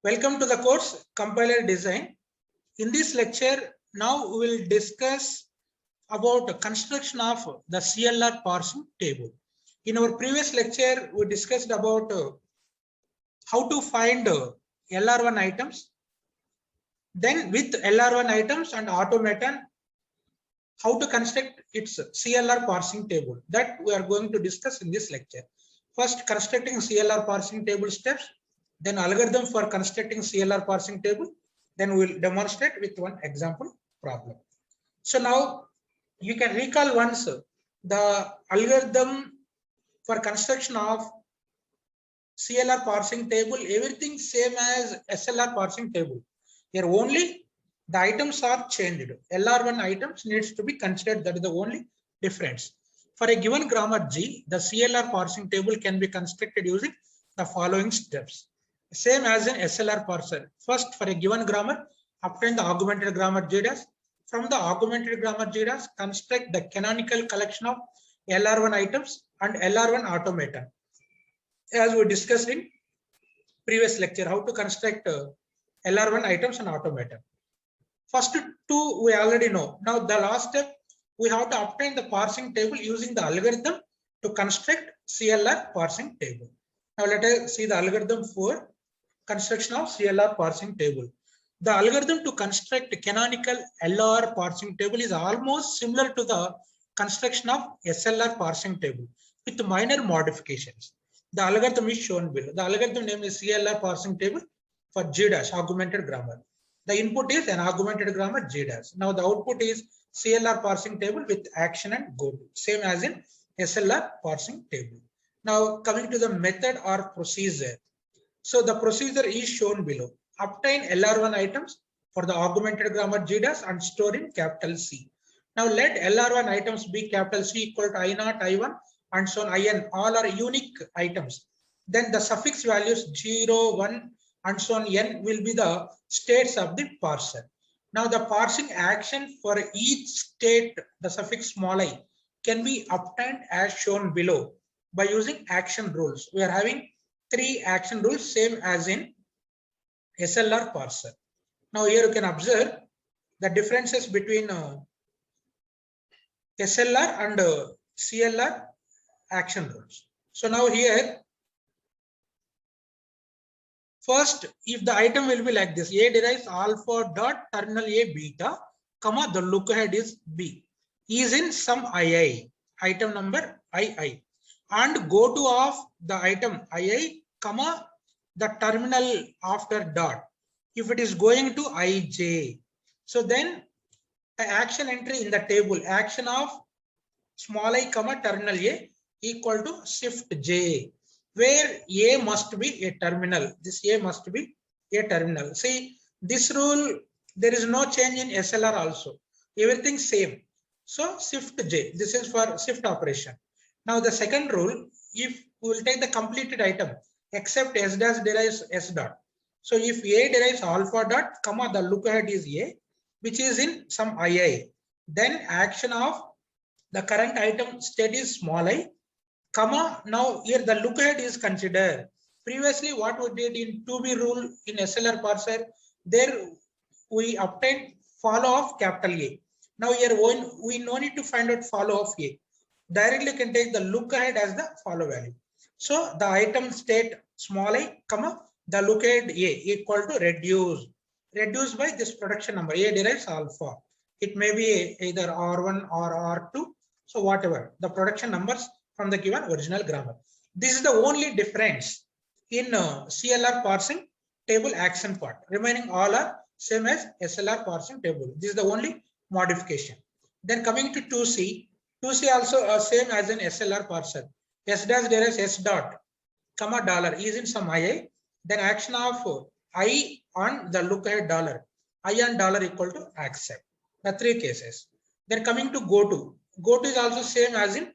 Welcome to the course Compiler Design. In this lecture, now we will discuss about construction of the CLR parsing table. In our previous lecture, we discussed about how to find LR1 items. Then with LR1 items and automaton, how to construct its CLR parsing table. That we are going to discuss in this lecture. First, constructing CLR parsing table steps. Then algorithm for constructing CLR parsing table. Then we will demonstrate with one example problem. So now you can recall once the algorithm for construction of CLR parsing table, everything same as SLR parsing table. Here only the items are changed. LR1 items needs to be considered. That is the only difference. For a given grammar G, the CLR parsing table can be constructed using the following steps. Same as in SLR parser. First, for a given grammar, obtain the augmented grammar GDAS. From the augmented grammar GDAS, construct the canonical collection of LR1 items and LR1 automaton. As we discussed in previous lecture, how to construct LR1 items and automaton. First two we already know. Now the last step, we have to obtain the parsing table using the algorithm to construct CLR parsing table. Now let us see the algorithm for construction of CLR parsing table. The algorithm to construct canonical LR parsing table is almost similar to the construction of SLR parsing table with minor modifications. The algorithm is shown below. The algorithm name is CLR parsing table for GDAS, augmented grammar. The input is an augmented grammar GDAS. Now the output is CLR parsing table with action and go to, same as in SLR parsing table. Now coming to the method or procedure. So the procedure is shown below. Obtain LR1 items for the augmented grammar GDAS and store in capital C. Now let LR1 items be capital C equal to I0, I1 and so on IN. All are unique items. Then the suffix values 0, 1 and so on N will be the states of the parser. Now the parsing action for each state, the suffix small I, can be obtained as shown below by using action rules. We are having 3 action rules, same as in SLR parser. Now here you can observe the differences between SLR and CLR action rules. So now here, first, if the item will be like this, A derives alpha dot terminal A beta, comma, the look ahead is B, is in some II, item number II, and go to of the item II, comma, the terminal after dot, if it is going to IJ. So then the action entry in the table, action of small I, comma, terminal A equal to shift J, where A must be a terminal. This A must be a terminal. See, this rule, there is no change in SLR also. Everything same. So shift J, this is for shift operation. Now the second rule, if we will take the completed item, except S dash derives S dot. So if A derives alpha dot, comma, the look ahead is A, which is in some II. Then action of the current item state is small I, comma, now here the look ahead is considered. Previously what we did in 2B rule in SLR parser, there we obtained follow of capital A. Now here we no need to find out follow of A. Directly can take the look ahead as the follow value. So the item state small I, comma, the look ahead A equal to reduced by this production number. A derives alpha. It may be either R1 or R2. So whatever the production numbers from the given original grammar. This is the only difference in CLR parsing table action part. Remaining all are same as SLR parsing table. This is the only modification. Then coming to 2C. 2C also same as in SLR parser. S dash derives S dot, comma, dollar is in some II. Then action of I on the look ahead dollar. I and dollar equal to accept. The 3 cases. Then coming to go to. Go to is also same as in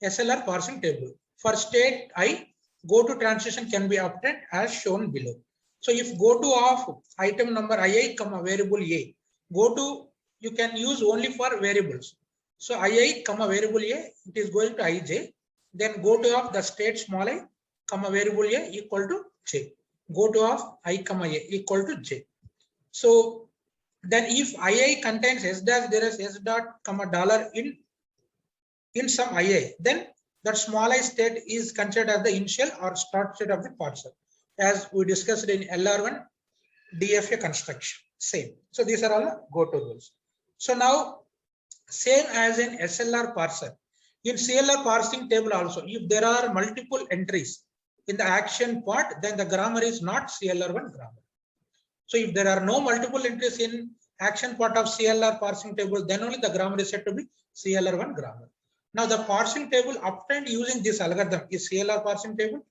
SLR parsing table. For state I, go to transition can be obtained as shown below. So if go to of item number II, comma, variable A, go to you can use only for variables. So II, comma, variable A, it is going to IJ. Then go to of the state small I, comma, variable A equal to J. go to of I comma a equal to j. So then if II contains s dash, there is s dot comma dollar in some II, then that small I state is considered as the initial or start state of the parser, as we discussed in LR1 DFA construction. Same. So these are all the go-to rules. So now, same as in SLR parser, in CLR parsing table also, if there are multiple entries in the action part, then the grammar is not CLR1 grammar. So if there are no multiple entries in action part of CLR parsing table, then only the grammar is said to be CLR1 grammar. Now the parsing table obtained using this algorithm is CLR parsing table,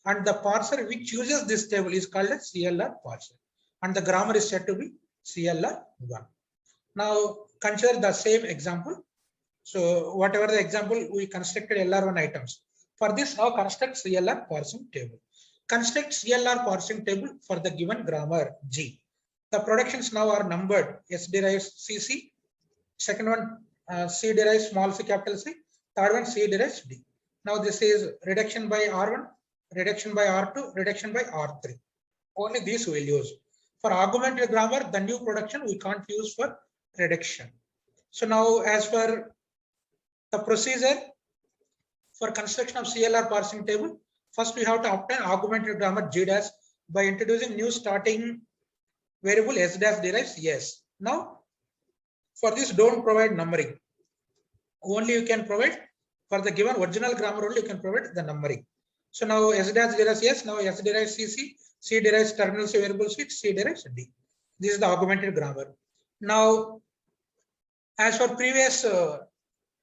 and the parser which uses this table is called as CLR parser, and the grammar is said to be CLR1. Now consider the same example. So whatever the example, we constructed LR1 items. For this, now construct CLR parsing table. Construct CLR parsing table for the given grammar G. The productions now are numbered: S derives CC, second one C derives small c capital C, third one C derives D. Now this is reduction by R1, reduction by R2, reduction by R3. Only these we will use. For augmented grammar, the new production we can't use for reduction. So now, as for the procedure for construction of CLR parsing table, first we have to obtain augmented grammar G dash by introducing new starting variable S dash derives yes. Now, for this, don't provide numbering. Only you can provide for the given original grammar, only you can provide the numbering. So now S dash derives yes. Now S derives CC, C derives terminal C variable C derives D. This is the augmented grammar. Now, as for previous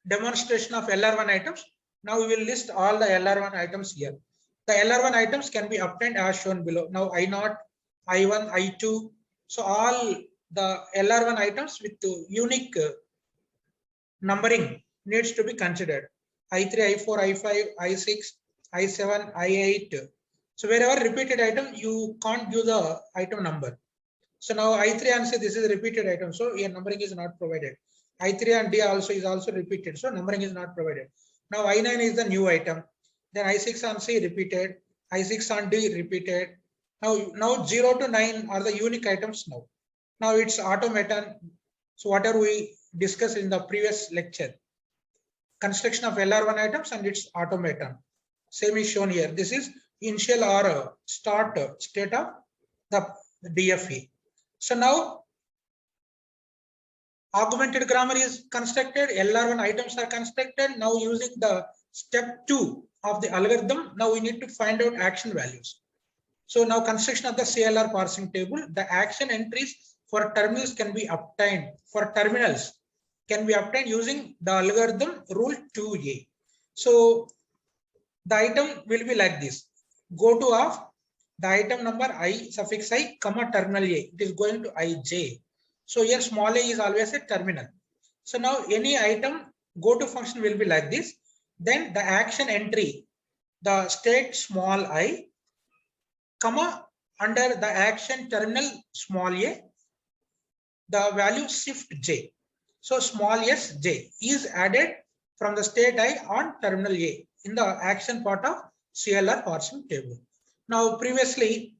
demonstration of LR1 items, now we will list all the LR1 items here. The LR1 items can be obtained as shown below. Now I0, I1, I2. So all the LR1 items with unique numbering needs to be considered. I3, I4, I5, I6, I7, I8. So wherever repeated item, you can't give the item number. So now I3 and say this is a repeated item, so your numbering is not provided. I3 and D also is also repeated, so numbering is not provided. Now I9 is the new item. Then I6 and C repeated, I6 and D repeated. Now 0 to 9 are the unique items now. Now it's automaton. So whatever we discussed in the previous lecture, construction of LR1 items and its automaton. Same is shown here. This is initial or start state of the DFA. So now augmented grammar is constructed, LR1 items are constructed. Now using the step 2 of the algorithm, now we need to find out action values. So now construction of the CLR parsing table, the action entries for terminals can be obtained, using the algorithm rule 2A. So the item will be like this. Go to of the item number I suffix I comma terminal A. It is going to IJ. So here small a is always a terminal. So now any item go to function will be like this. Then the action entry, the state small I, comma under the action terminal small a, the value shift j. So small s j is added from the state I on terminal a in the action part of CLR parsing table. Now previously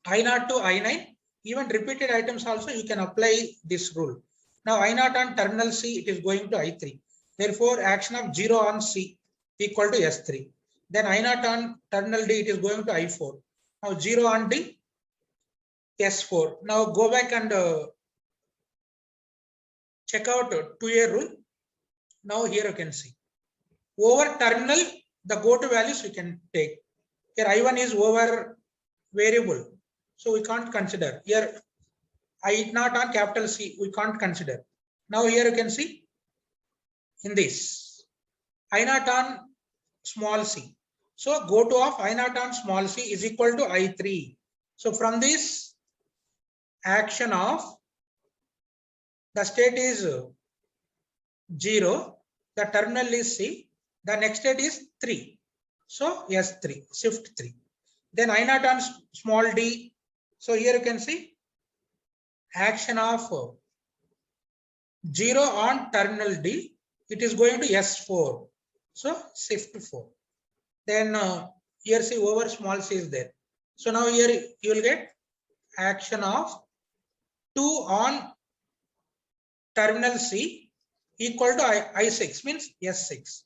I0 to I9, even repeated items also you can apply this rule. Now I0 on terminal C, it is going to I3. Therefore action of 0 on C equal to S3. Then I0 on terminal D, it is going to I4. Now 0 on D, S4. Now go back and check out 2A rule. Now here you can see. Over terminal, the go-to values we can take. Here I1 is over variable, so we can't consider. Here I0 on capital C, we can't consider. Now here you can see in this I0 on small c. So go to of I0 on small c is equal to I3. So from this action of the state is 0, the terminal is C, the next state is 3. So S3, shift 3. Then I0 on small d. So here you can see action of 0 on terminal D, it is going to S4. So shift 4. Then here see over small c is there. So now here you will get action of 2 on terminal C equal to I6 means S6.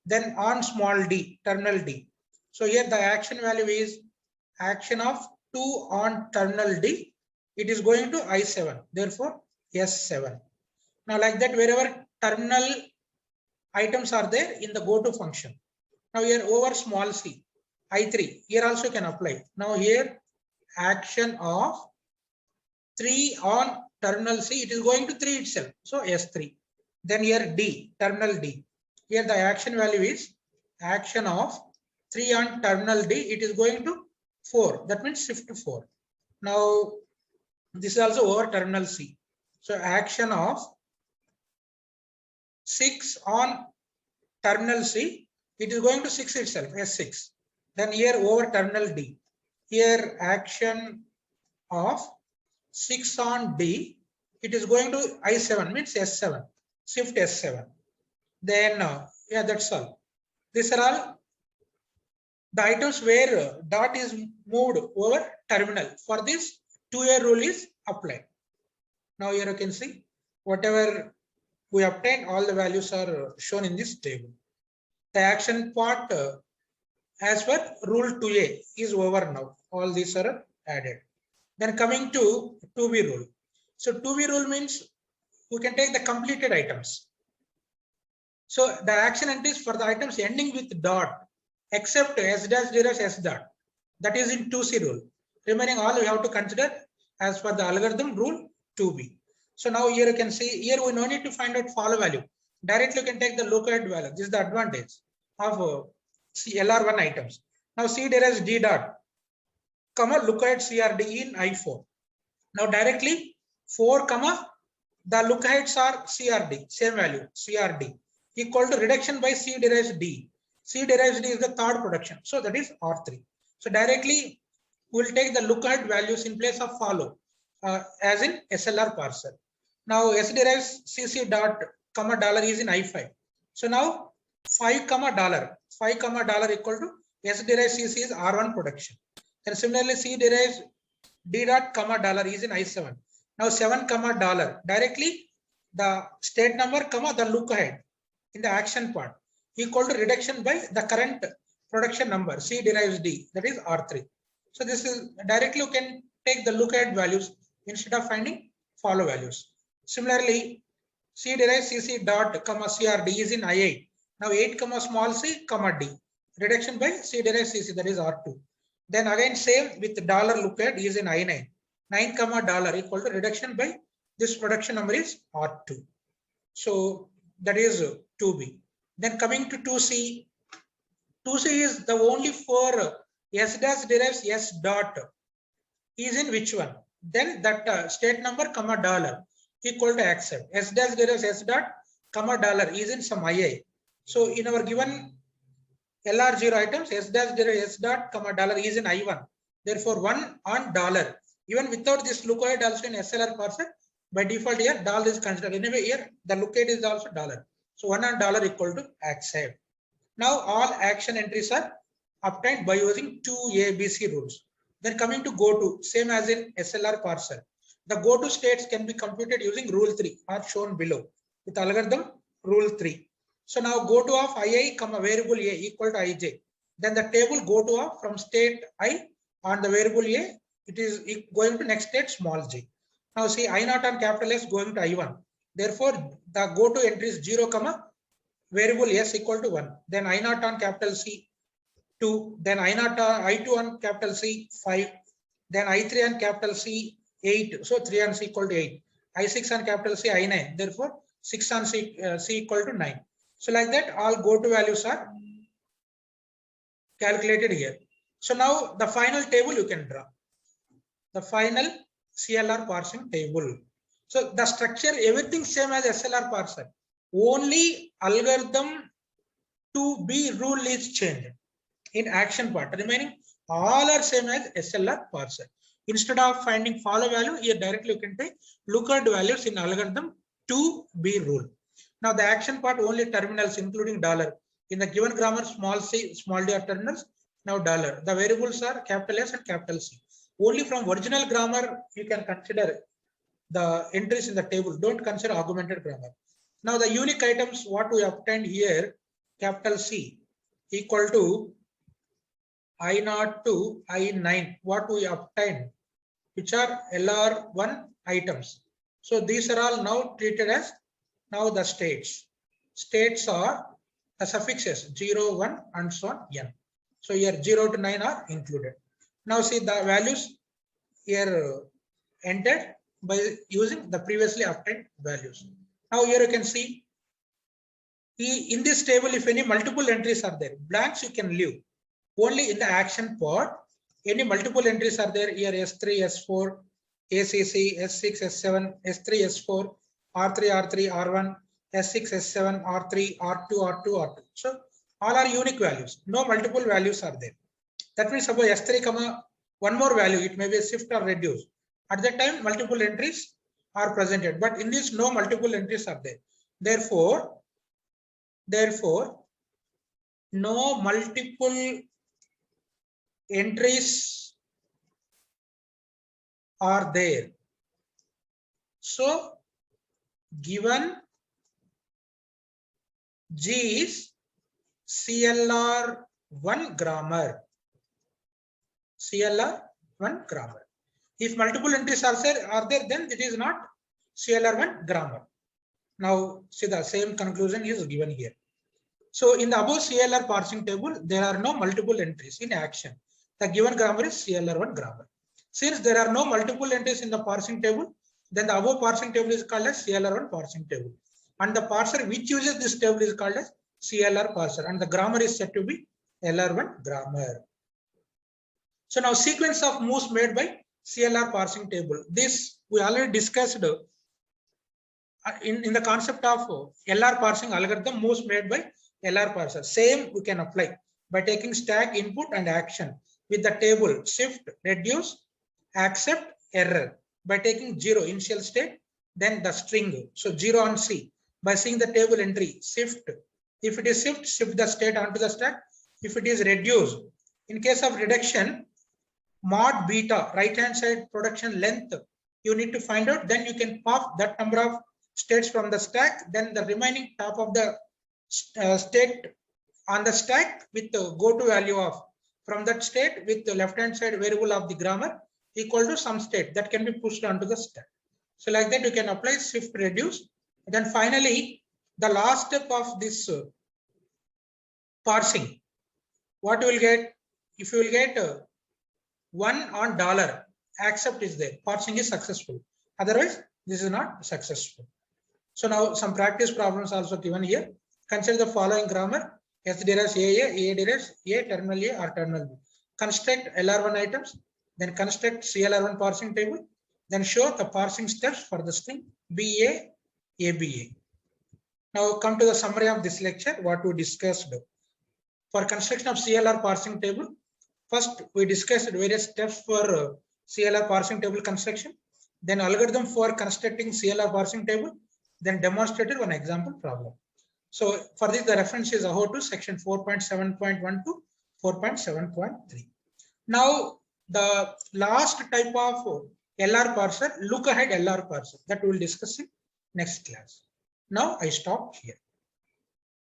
Then on small d, terminal D. So here the action value is action of 2 on terminal D. It is going to I7, therefore S7. Now like that, wherever terminal items are there in the go to function. Now here over small c, I3, here also can apply. Now here action of 3 on terminal C, it is going to 3 itself. So S3. Then here D, terminal D. Here the action value is action of 3 on terminal D, it is going to 4. That means shift to 4. Now this is also over terminal C. So action of 6 on terminal C, it is going to 6 itself, S6. Then here over terminal D. Here action of 6 on D, it is going to I7 means S7, shift S7. Then yeah, that's all. These are all the items where dot is moved over terminal. For this, 2A rule is applied. Now here you can see whatever we obtained, all the values are shown in this table. The action part as per rule 2A is over now. All these are added. Then coming to 2B rule. So 2B rule means we can take the completed items. So the action entries for the items ending with dot except S dash D dash S dot. That is in 2C rule. Remaining all we have to consider as per the algorithm rule 2B. So now here you can see, here we no need to find out follow value. Directly you can take the lookahead value. This is the advantage of LR1 items. Now C derives D dot, comma lookahead CRD in I4. Now directly 4 comma the lookaheids are CRD, same value CRD equal to reduction by C derives D. C derives D is the third production, so that is R3. So directly we will take the lookahead values in place of follow as in SLR parser. Now S derives CC dot comma dollar is in I5. So now 5 comma dollar equal to S derives CC is R1 production. And similarly C derives D dot comma dollar is in I7. Now 7 comma dollar directly the state number comma the look ahead in the action part equal to reduction by the current production number C derives D, that is R3. So this is directly you can take the look ahead values instead of finding follow values. Similarly C derives CC dot comma CRD is in I8. Now 8 comma small c comma D, reduction by C derives CC, that is R2. Then again same with dollar look ahead is in I9. 9 comma dollar equal to reduction by this production number is R2. So that is 2B. Then coming to 2C, 2C is the only for S dash derives S dot is in which one? Then that state number comma dollar equal to accept. S dash derives S dot comma dollar is in some II. So in our given LR0 items, S dash derives S dot comma dollar is in I1. Therefore 1 on dollar. Even without this lookahead also in SLR parser, by default here dollar is considered. Anyway here the lookahead is also dollar. So 1 on dollar equal to accept. Now all action entries are obtained by using 2 ABC rules. Then coming to go to, same as in SLR parser. The go to states can be computed using rule 3 are shown below with algorithm rule 3. So now go to of II comma variable A equal to IJ. Then the table go to of from state I on the variable A, it is going to next state small j. Now see I0 on capital S going to I1. Therefore the go to entry is 0 comma variable S equal to 1. Then I0 on capital C 2. Then I2 on capital C 5. Then I3 on capital C 8. So 3 on C equal to 8. I6 on capital C I9. Therefore 6 on C equal to 9. So like that all go to values are calculated here. So now the final table you can draw. The final CLR parsing table. So the structure, everything same as SLR parser. Only algorithm 2B rule is changed in action part. Remaining all are same as SLR parser. Instead of finding follow value, here directly you can take lookahead values in algorithm 2B rule. Now the action part only terminals including dollar. In the given grammar, small c, small d are terminals, Now dollar. The variables are capital S and capital C. Only from original grammar you can consider the entries in the table. Don't consider augmented grammar. Now the unique items what we obtained here, capital C equal to I0 to I9. What we obtained, which are LR1 items. So these are all now treated as now the states. States are the suffixes 0, 1 and so on n. So here 0 to 9 are included. Now see the values here entered by using the previously obtained values. Now here you can see in this table, if any multiple entries are there, blanks you can leave. Only in the action part, any multiple entries are there here, S3, S4, ACC, S6, S7, S3, S4, R3, R3, R1, S6, S7, R3, R2, R2, R2. So all are unique values. No multiple values are there. That means suppose S3 comma one more value, it may be a shift or reduce. At that time, multiple entries are presented, but in this no multiple entries are there. Therefore, no multiple entries are there. So given G is CLR1 grammar. CLR1 grammar. If multiple entries are there, then it is not CLR1 grammar. Now see the same conclusion is given here. So in the above CLR parsing table, there are no multiple entries in action. The given grammar is CLR1 grammar. Since there are no multiple entries in the parsing table, then the above parsing table is called as CLR1 parsing table. And the parser which uses this table is called as CLR parser. And the grammar is said to be LR1 grammar. So now sequence of moves made by CLR parsing table. This we already discussed in the concept of LR parsing algorithm, moves made by LR parser. Same we can apply by taking stack input and action with the table shift, reduce, accept, error. By taking 0 initial state, then the string. So 0 on C. By seeing the table entry, shift. If it is shift the state onto the stack. If it is reduce, in case of reduction, mod beta, right hand side production length, you need to find out, then you can pop that number of states from the stack, then the remaining top of the state on the stack with the go to value of from that state with the left hand side variable of the grammar equal to some state that can be pushed onto the stack. So like that you can apply shift reduce. Then finally the last step of this parsing, what you will get, if you will get 1 on dollar, accept is there, parsing is successful. Otherwise this is not successful. So now some practice problems also given here. Consider the following grammar: S derives A derives A, terminal A or terminal B. Construct LR1 items, then construct CLR1 parsing table, then show the parsing steps for the string BA, ABA. Now come to the summary of this lecture, what we discussed. For construction of CLR parsing table, first we discussed various steps for CLR parsing table construction, then algorithm for constructing CLR parsing table, then demonstrated one example problem. So for this, the reference is AHO2 section 4.7.1 to 4.7.3. Now the last type of LR parser, look ahead LR parser, that we will discuss in next class. Now I stop here.